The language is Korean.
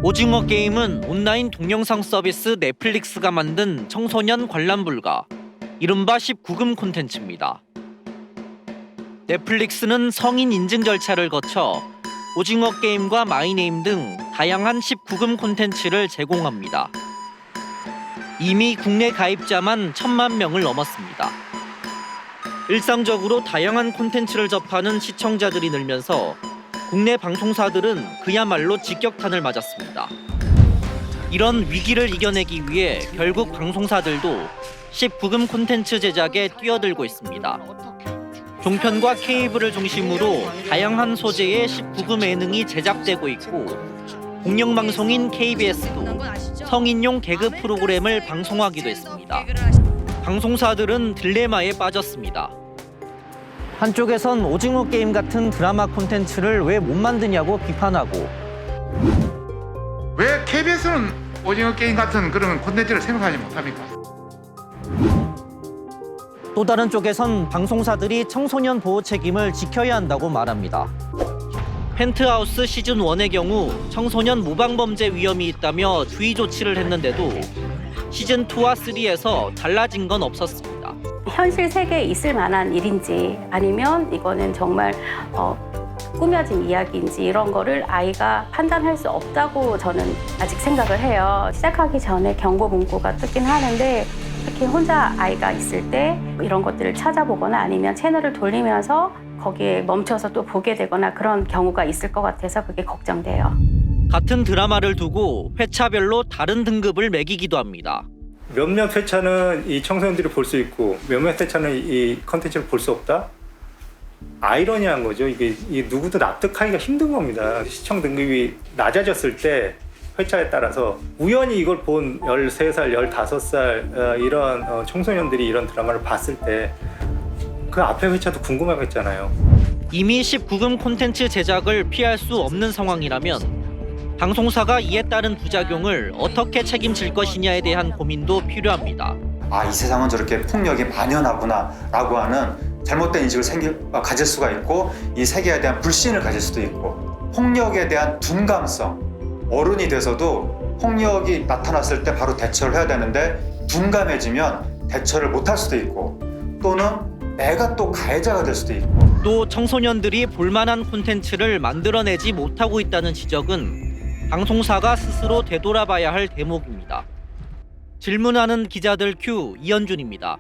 오징어 게임은 온라인 동영상 서비스 넷플릭스가 만든 청소년 관람 불가, 이른바 19금 콘텐츠입니다. 넷플릭스는 성인 인증 절차를 거쳐 오징어 게임과 마이네임 등 다양한 19금 콘텐츠를 제공합니다. 이미 국내 가입자만 1,000만 명을 넘었습니다. 일상적으로 다양한 콘텐츠를 접하는 시청자들이 늘면서 국내 방송사들은 그야말로 직격탄을 맞았습니다. 이런 위기를 이겨내기 위해 결국 방송사들도 19금 콘텐츠 제작에 뛰어들고 있습니다. 종편과 케이블을 중심으로 다양한 소재의 19금 예능이 제작되고 있고, 공영방송인 KBS도 성인용 개그 프로그램을 방송하기도 했습니다. 방송사들은 딜레마에 빠졌습니다. 한쪽에선 오징어 게임 같은 드라마 콘텐츠를 왜 못 만드냐고 비판하고, 왜 KBS는 오징어 게임 같은 그런 콘텐츠를 생각하지 못합니까? 또 다른 쪽에선 방송사들이 청소년 보호 책임을 지켜야 한다고 말합니다. 펜트하우스 시즌1의 경우 청소년 모방범죄 위험이 있다며 주의 조치를 했는데도 시즌2와 3에서 달라진 건 없었습니다. 현실 세계에 있을 만한 일인지 아니면 이거는 정말 꾸며진 이야기인지 이런 거를 아이가 판단할 수 없다고 저는 아직 생각을 해요. 시작하기 전에 경고 문구가 뜨긴 하는데 특히 혼자 아이가 있을 때 이런 것들을 찾아보거나 아니면 채널을 돌리면서 거기에 멈춰서 또 보게 되거나 그런 경우가 있을 것 같아서 그게 걱정돼요. 같은 드라마를 두고 회차별로 다른 등급을 매기기도 합니다. 몇몇 회차는 이 청소년들이 볼 수 있고 몇몇 회차는 이 컨텐츠를 볼 수 없다? 아이러니한 거죠. 이게 누구도 납득하기가 힘든 겁니다. 시청 등급이 낮아졌을 때 회차에 따라서 우연히 이걸 본 13살, 15살 이런 청소년들이 이런 드라마를 봤을 때 그 앞에 회차도 궁금하겠잖아요. 이미 19금 콘텐츠 제작을 피할 수 없는 상황이라면 방송사가 이에 따른 부작용을 어떻게 책임질 것이냐에 대한 고민도 필요합니다. 이 세상은 저렇게 폭력이 만연하구나 라고 하는 잘못된 인식을 가질 수가 있고, 이 세계에 대한 불신을 가질 수도 있고, 폭력에 대한 둔감성, 어른이 돼서도 폭력이 나타났을 때 바로 대처를 해야 되는데 둔감해지면 대처를 못할 수도 있고, 또는 내가 또 가해자가 될 수도 있고. 또 청소년들이 볼만한 콘텐츠를 만들어내지 못하고 있다는 지적은 방송사가 스스로 되돌아봐야 할 대목입니다. 질문하는 기자들 큐 이현준입니다.